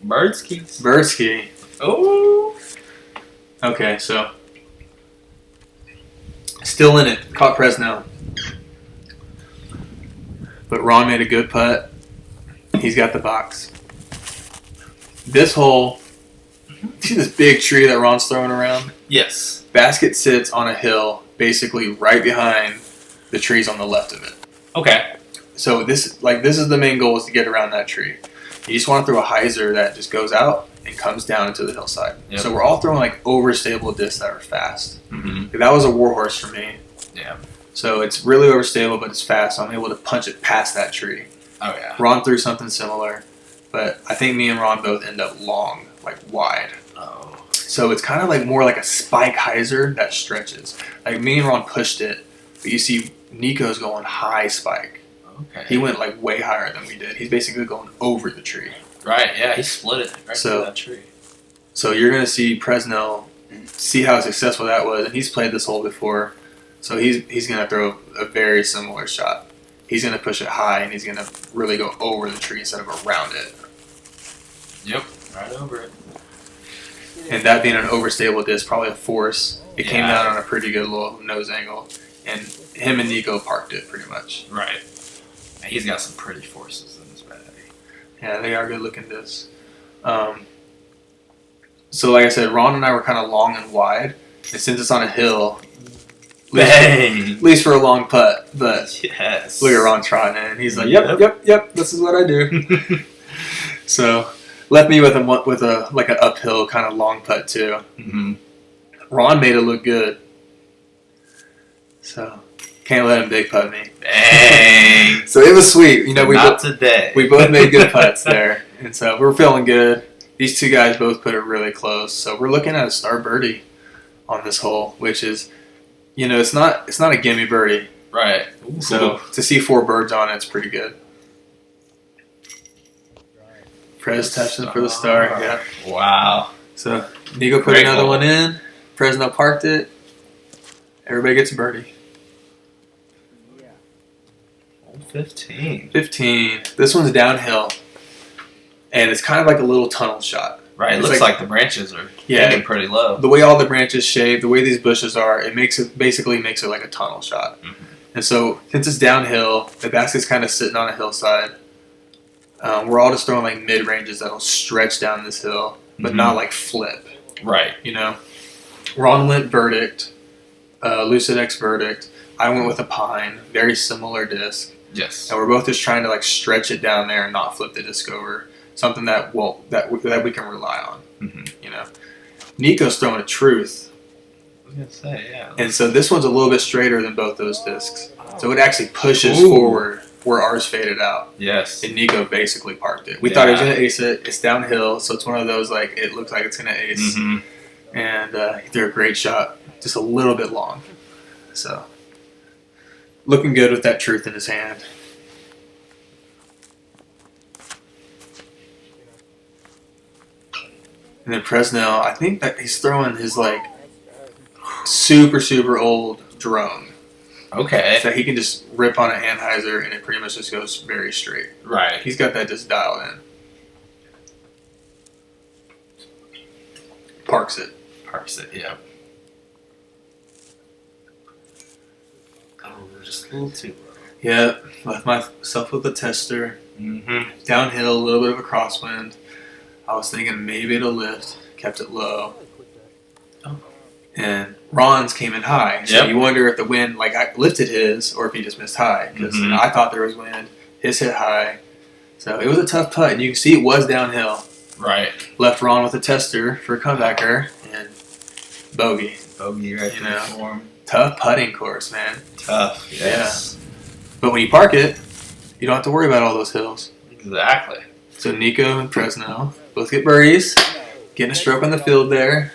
Birdski. Birdski. Oh. Okay, so still in it. Caught Presnell. But Ron made a good putt. He's got the box. This hole, see this big tree that Ron's throwing around? Yes. Basket sits on a hill, basically right behind the trees on the left of it. Okay. So this is the main goal, is to get around that tree. You just want to throw a hyzer that just goes out and comes down into the hillside. Yep. So we're all throwing like overstable discs that are fast. Mm-hmm. That was a warhorse for me. Yeah. So it's really overstable, but it's fast. So I'm able to punch it past that tree. Oh yeah. Ron threw something similar, but I think me and Ron both end up long, like wide. Oh. So it's kind of like more like a spike hyzer that stretches. Like me and Ron pushed it, but you see Nico's going high spike. Okay. He went like way higher than we did. He's basically going over the tree. Right, yeah, he split it right through that tree. So you're going to see Presnell see how successful that was, and he's played this hole before. So he's going to throw a very similar shot. He's going to push it high, and he's going to really go over the tree instead of around it. Yep, right over it. And that being an overstable disc, probably a force, it came down on a pretty good little nose angle, and him and Nico parked it pretty much. Right. And he's got some pretty forces in his bag. Yeah, they are good looking discs. So like I said, Ron and I were kind of long and wide, and since it's on a hill, at least for a long putt, but yes. Look at Ron trotting in. He's like, yep, this is what I do. So left me with a like an uphill kind of long putt too. Mm-hmm. Ron made it look good, so can't let him big putt me. Dang. So it was sweet. Today. We both made good putts there, and so we're feeling good. These two guys both put it really close, so we're looking at a star birdie on this hole, which is, it's not a gimme birdie. Right. So to see 4 birds on it's pretty good. Prez touched him for the start. Yeah. Wow. So Nikko put Great another hole. one in. Presnell parked it. Everybody gets a birdie. 15. 15. This one's downhill, and it's kind of like a little tunnel shot. Right, it It's looks like the branches are hanging pretty low. The way all the branches shape, the way these bushes are, it basically makes it like a tunnel shot. Mm-hmm. And so since it's downhill, the basket's kind of sitting on a hillside. We're all just throwing like mid ranges that'll stretch down this hill, but not like flip. Right. You know, Ron went verdict, Lucid X verdict. I went with a pine, very similar disc. Yes. And we're both just trying to like stretch it down there and not flip the disc over. Something that we can rely on. Mm-hmm. You know, Nikko's throwing a truth. I was gonna say, yeah. And so this one's a little bit straighter than both those discs. So it actually pushes forward where ours faded out. Yes. And Nikko basically parked it. We thought he was going to ace it. It's downhill, so it's one of those, like, it looks like it's going to ace. Mm-hmm. And he threw a great shot, just a little bit long. So, looking good with that truth in his hand. And then Presnell, I think that he's throwing his, like, super, super old drone. Okay. So he can just rip on an Anheuser and it pretty much just goes very straight. Right. He's got that just dialed in. Parks it. Yeah. Oh, just a little too low. Yep. Left myself with a tester. Mm-hmm. Downhill, a little bit of a crosswind. I was thinking maybe it'll lift. Kept it low. And Ron's came in high. So you wonder if the wind lifted his or if he just missed high. Because I thought there was wind. His hit high. So it was a tough putt. And you can see it was downhill. Right. Left Ron with a tester for a comebacker. And bogey. Bogey right there for him. Tough putting course, man. Tough, yes. Yeah. But when you park it, you don't have to worry about all those hills. Exactly. So Nikko and Presnell both get birdies. Getting a stroke on the field there.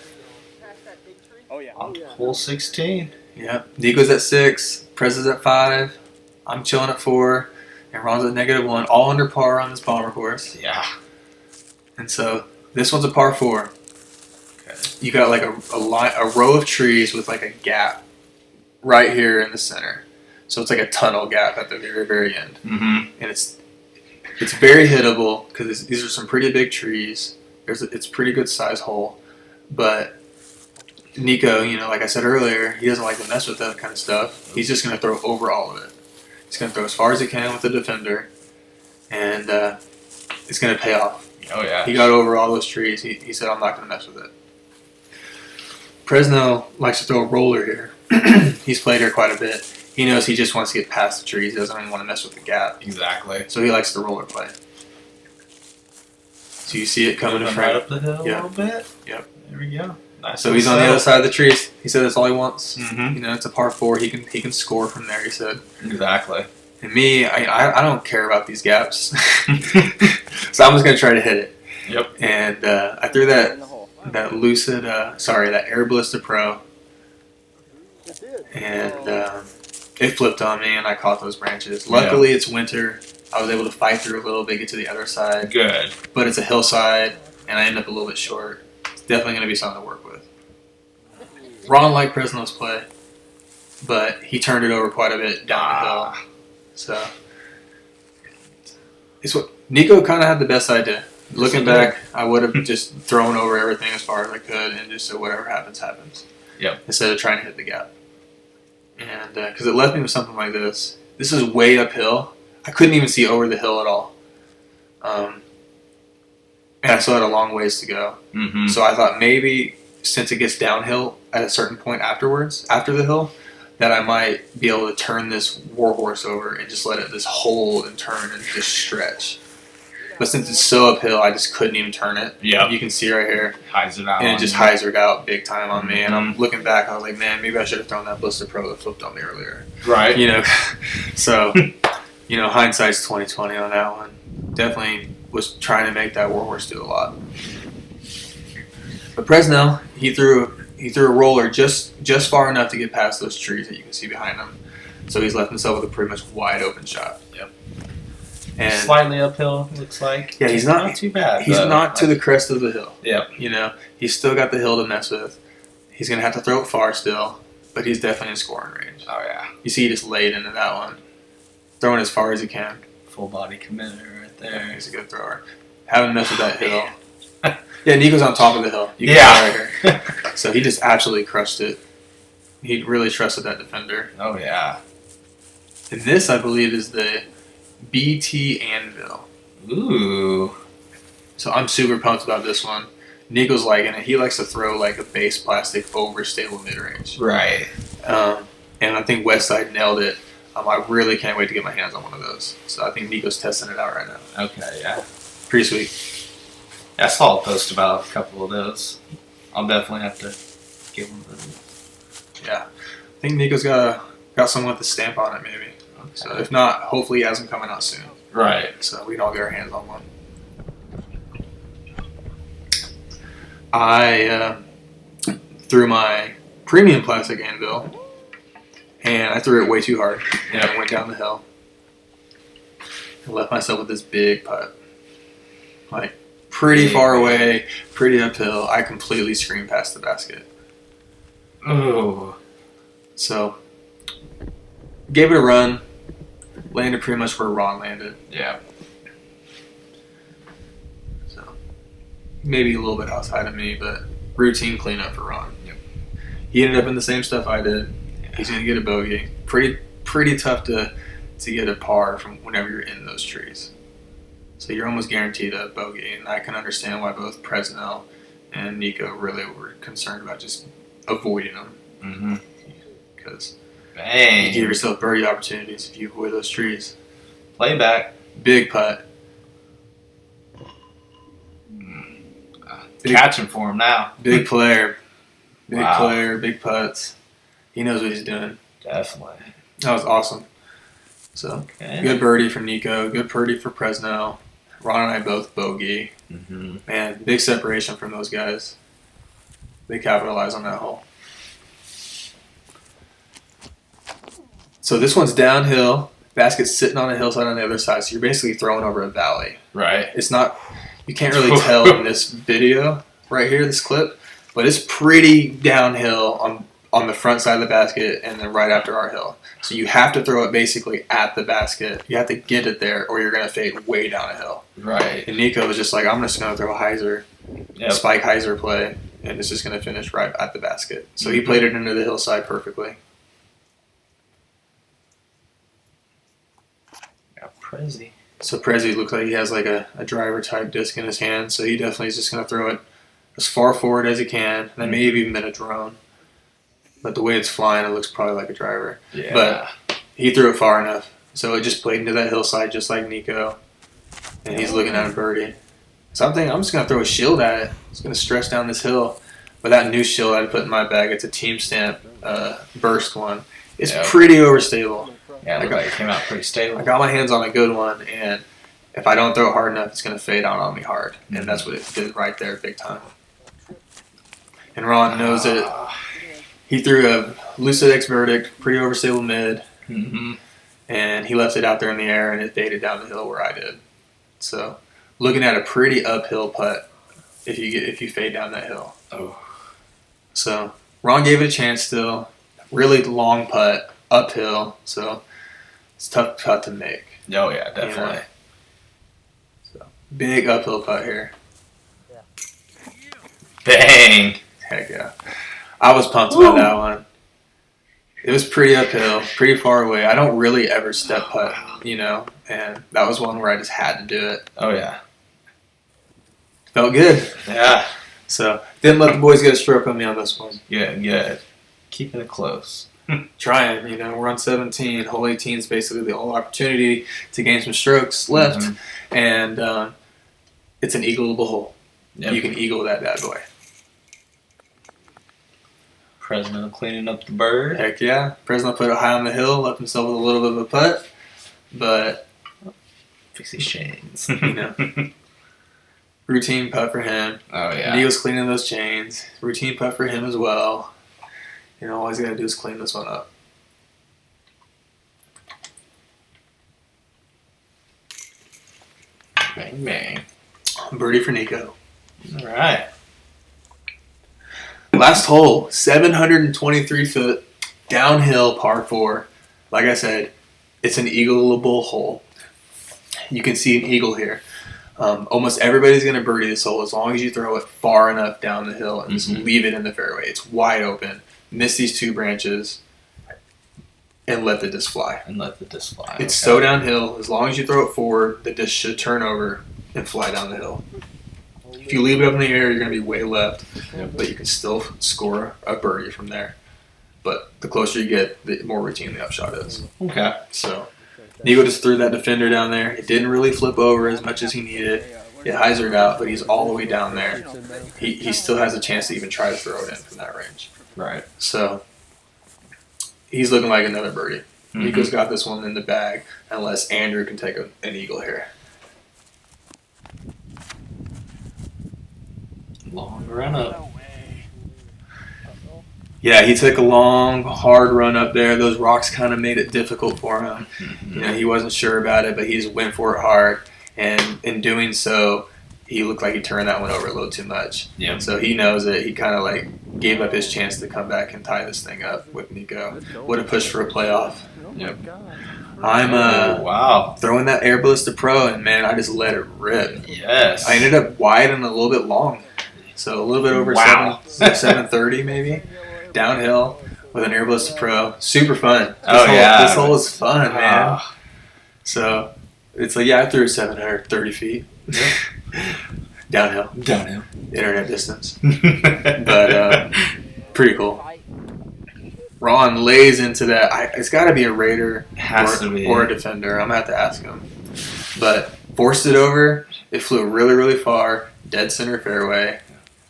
On hole 16. Yep. Nikko's at 6. Prez is at 5. I'm chilling at 4. And Ron's at -1. All under par on this bomber course. Yeah. And so this one's a par 4. Okay. You got like a row of trees with like a gap right here in the center. So it's like a tunnel gap at the very, very end. Mm-hmm. And it's very hittable because these are some pretty big trees. It's a pretty good size hole. But Nikko, like I said earlier, he doesn't like to mess with that kind of stuff. He's just going to throw over all of it. He's going to throw as far as he can with the defender. And it's going to pay off. Oh, yeah. He got over all those trees. He said, I'm not going to mess with it. Presnell likes to throw a roller here. He's played here quite a bit. He knows he just wants to get past the trees. He doesn't even want to mess with the gap. Exactly. So he likes the roller play. So you see it coming in front. Right up the hill a little bit. Yep. There we go. Nice. So he's on the other side of the trees. He said that's all he wants. Mm-hmm. It's a par 4. He can score from there, he said. Exactly. And me, I don't care about these gaps. So I'm just going to try to hit it. Yep. And I threw that Lucid, that Air Ballista Pro. And it flipped on me and I caught those branches. Luckily, it's winter. I was able to fight through a little bit, get to the other side. Good. But it's a hillside and I end up a little bit short. It's definitely going to be something to work with. Ron liked Presnell's play, but he turned it over quite a bit down the hill. So it's what Nikko kind of had the best idea. Looking back, I would have just thrown over everything as far as I could and just said whatever happens, happens. Yep. Instead of trying to hit the gap. And because it left me with something like this. This is way uphill. I couldn't even see over the hill at all. And I still had a long ways to go. Mm-hmm. So I thought maybe since it gets downhill at a certain point afterwards, after the hill, that I might be able to turn this warhorse over and just let it just hold and turn and just stretch. But since it's so uphill, I just couldn't even turn it. Yeah. You can see right here. Hyzered out. And it just hyzered out big time on me. And I'm Mm-hmm. looking back, I was like, man, maybe I should have thrown that Ballista Pro that flipped on me earlier. Right. So, hindsight's 20/20 on that one. Definitely was trying to make that warhorse do a lot. But Presnell, he threw a roller just far enough to get past those trees that you can see behind him. So he's left himself with a pretty much wide open shot. Yep. And slightly uphill, looks like. Yeah, he's not too bad. He's not to the crest of the hill. Yep. You know, he's still got the hill to mess with. He's going to have to throw it far still, but he's definitely in scoring range. Oh, yeah. You see he just laid into that one. Throwing as far as he can. Full body committer right there. He's a good thrower. Haven't messed with that hill. Yeah, Nico's on top of the hill. You can see right here. So he just absolutely crushed it. He really trusted that defender. Oh, yeah. And this, I believe, is the BT Anvil. Ooh. So I'm super pumped about this one. Nico's liking it. He likes to throw like a base plastic overstable mid-range. Right. And I think Westside nailed it. I really can't wait to get my hands on one of those. So I think Nico's testing it out right now. Okay, yeah. Pretty sweet. I saw a post about a couple of those. I'll definitely have to give them the... Yeah. I think Nico's got someone with a stamp on it maybe. Okay. So if not, hopefully he has them coming out soon. Right. So we can all get our hands on one. I threw my premium plastic anvil, and I threw it way too hard. And I went down the hill and left myself with this big putt. Like, pretty far away, pretty uphill. I completely screamed past the basket. Ooh. So, gave it a run. Landed pretty much where Ron landed. Yeah. So, maybe a little bit outside of me, but routine cleanup for Ron. Yep. He ended up in the same stuff I did. He's going to get a bogey. Pretty tough to get a par from whenever you're in those trees. So you're almost guaranteed a bogey, and I can understand why both Presnell and Nikko really were concerned about just avoiding them. Mm-hmm. Because Bang. you give yourself birdie opportunities if you avoid those trees. Play back. Big putt. Catching for him now. Big player. Big Wow. player, big putts. He knows what he's doing. Definitely. That was awesome. So, Okay. good birdie for Nikko. Good birdie for Presnell. Ron and I both bogey. Mm-hmm. Man, big separation from those guys. They capitalize on that hole. So this one's downhill. Basket's sitting on a hillside on the other side. So you're basically throwing over a valley. Right. It's not, you can't really tell in this video right here, this clip, but it's pretty downhill on the front side of the basket and then right after our hill. So you have to throw it basically at the basket. You have to get it there or you're going to fade way down a hill. Right. And Nikko was just like, I'm just going to throw a hyzer, spike hyzer play, and it's just going to finish right at the basket. So he played it into the hillside perfectly. Got Prezi. So Prezi looks like he has like a driver type disc in his hand, so he definitely is just going to throw it as far forward as he can. And that may have even been a drone. But the way it's flying, it looks probably like a driver. Yeah. But he threw it far enough. So it just played into that hillside just like Nikko. And he's looking at a birdie. So I'm thinking, I'm just going to throw a shield at it. It's going to stretch down this hill. But that new shield I put in my bag, it's a Team Stamp burst one. It's pretty overstable. Yeah, it looked like it came out pretty stable. I got my hands on a good one, and if I don't throw it hard enough, it's going to fade out on me hard. And that's what it did right there, big time. And Ron knows it. He threw a Lucid X Verdict, pretty overstable mid, and he left it out there in the air, and it faded down the hill where I did. So, looking at a pretty uphill putt if you fade down that hill. Oh. So, Ron gave it a chance still. Really long putt, uphill, so it's a tough putt to make. Oh, yeah, definitely. So, big uphill putt here. Bang! Heck yeah. I was pumped about that one. It was pretty uphill, pretty far away. I don't really ever step putt, and that was one where I just had to do it. Oh, yeah. Felt good. Yeah. So, didn't let the boys get a stroke on me on this one. Good. Keeping it close. Trying, we're on 17. Hole 18 is basically the only opportunity to gain some strokes left, and it's an eagleable hole. Yep. You can eagle that bad boy. Presnell cleaning up the bird. Heck yeah. Presnell put it high on the hill, left himself with a little bit of a putt, but Fix these chains. routine putt for him. Oh, yeah. Neil's cleaning those chains. Routine putt for him as well. All he's got to do is clean this one up. Bang, bang. Birdie for Nikko. All right. Last hole, 723 foot, downhill par 4. Like I said, it's an eagleable hole. You can see an eagle here. Almost everybody's going to birdie this hole as long as you throw it far enough down the hill and just leave it in the fairway. It's wide open. Miss these 2 branches and let the disc fly. It's so downhill. As long as you throw it forward, the disc should turn over and fly down the hill. If you leave it up in the air, you're going to be way left, but you can still score a birdie from there. But the closer you get, the more routine the upshot is. Okay. So Nikko just threw that defender down there. It didn't really flip over as much as he needed. It hyzered out, but he's all the way down there. He still has a chance to even try to throw it in from that range. Right. So he's looking like another birdie. Nikko's got this one in the bag unless Andrew can take an eagle here. Long run up. Yeah, he took a long, hard run up there. Those rocks kind of made it difficult for him. You know, he wasn't sure about it, but he just went for it hard. And in doing so, he looked like he turned that one over a little too much. Yeah. So he knows it. He kind of like gave up his chance to come back and tie this thing up with Nikko. Would have pushed for a playoff. Yep. I'm throwing that Air Ballista Pro, and man, I just let it rip. Yes. I ended up wide and a little bit long. So a little bit over 730 maybe. Downhill with an Air Ballista Pro. Super fun. This hole is fun, man. So it's like, I threw 730 feet. Downhill. Internet distance. But pretty cool. Ron lays into that. It's got to be a Raider or a defender. I'm going to have to ask him. But forced it over. It flew really, really far. Dead center fairway.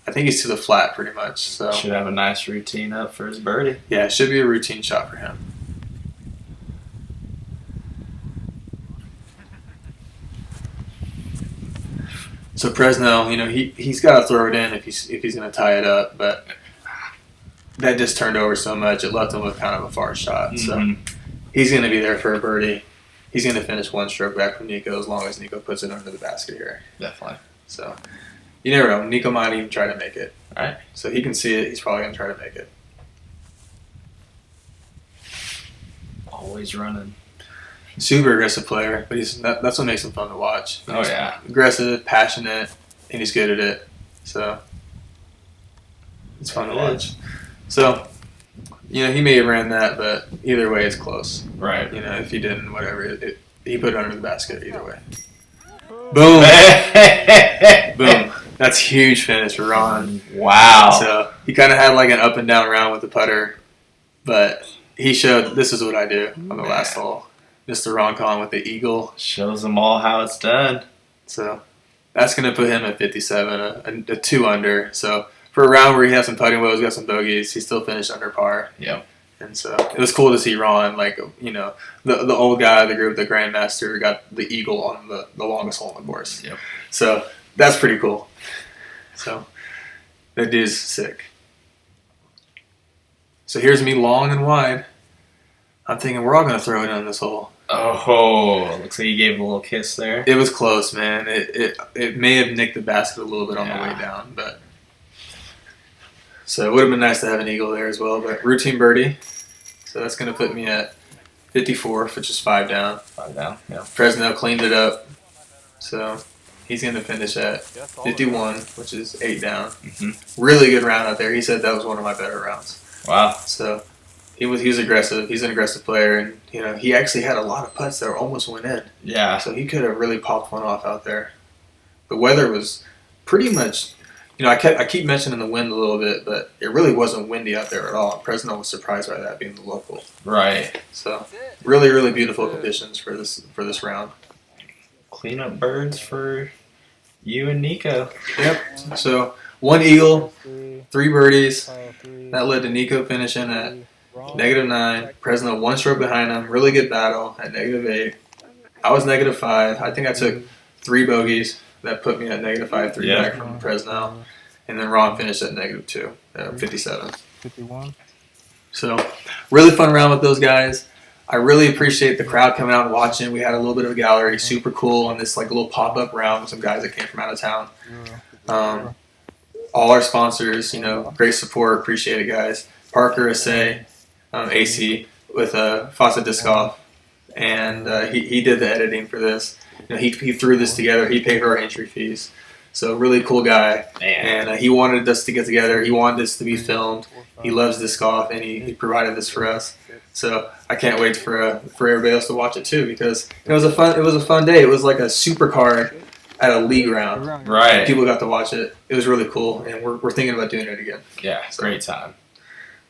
I think he's to the flat pretty much. So should have a nice routine up for his birdie. Yeah, it should be a routine shot for him. So Presnell, you know, he's got to throw it in if he's going to tie it up, but that just turned over so much it left him with kind of a far shot. So he's going to be there for a birdie. He's going to finish 1 stroke back from Nikko as long as Nikko puts it under the basket here. Definitely. So you never know. Nikko might even try to make it. All right. So he can see it. He's probably going to try to make it. Always running. Super aggressive player, but that's what makes him fun to watch. Oh, yeah. Aggressive, passionate, and he's good at it. So it's fun to watch. So, you know, he may have ran that, but either way, it's close. Right. You know, if he didn't, whatever, he put it under the basket either way. Boom. Boom. That's a huge finish for Ron. Wow. So he kind of had like an up and down round with the putter, but he showed this is what I do on the last hole. Mr. Ron Con with the eagle. Shows them all how it's done. So that's going to put him at 57, a 2 under. So for a round where he has some putting woes, got some bogeys, he still finished under par. Yep. And so it was cool to see Ron, like, you know, the old guy of the group, the Grandmaster, got the eagle on the longest hole in the course. Yep. So that's pretty cool. So that dude's sick. So here's me long and wide. I'm thinking we're all going to throw it in this hole. Oh, looks like you gave it a little kiss there. It was close, man. It may have nicked the basket a little bit on the way down, but so it would have been nice to have an eagle there as well. But routine birdie, so that's going to put me at 54, which is 5 down. 5 down. Yeah. Presnell cleaned it up, so he's going to finish at 51, which is 8 down. Really good round out there. He said that was one of my better rounds. Wow. So he was aggressive. He's an aggressive player, and you know he actually had a lot of putts that almost went in. Yeah. So he could have really popped one off out there. The weather was pretty much, you know, I keep mentioning the wind a little bit, but it really wasn't windy out there at all. Presnell was surprised by that being the local. Right. So really, really beautiful conditions for this round. Clean up birds for you and Nikko. Yep. So 1 eagle, 3 birdies. That led to Nikko finishing at -9. Presnell 1 stroke behind him. Really good battle at -8. I was -5. I think I took 3 bogeys. That put me at -5, 3 back from Presnell. And then Ron finished at -2, 57. 51. So really fun round with those guys. I really appreciate the crowd coming out and watching. We had a little bit of a gallery, super cool, on this like little pop-up round with some guys that came from out of town. All our sponsors, great support. Appreciate it, guys. Parker, Asay, AC with Fossa Disc Golf, and he did the editing for this. He threw this together. He paid for our entry fees. So really cool guy, and he wanted us to get together. He wanted this to be filmed. He loves disc golf, and he provided this for us. So I can't wait for everybody else to watch it too, because it was a fun day. It was like a super card at a league round. Right. People got to watch it. It was really cool, and we're thinking about doing it again. Yeah, great time.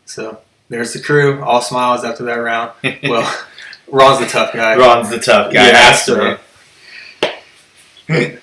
So there's the crew, all smiles after that round. Well, Ron's the tough guy. Ron's the tough guy. Yeah, Has to be.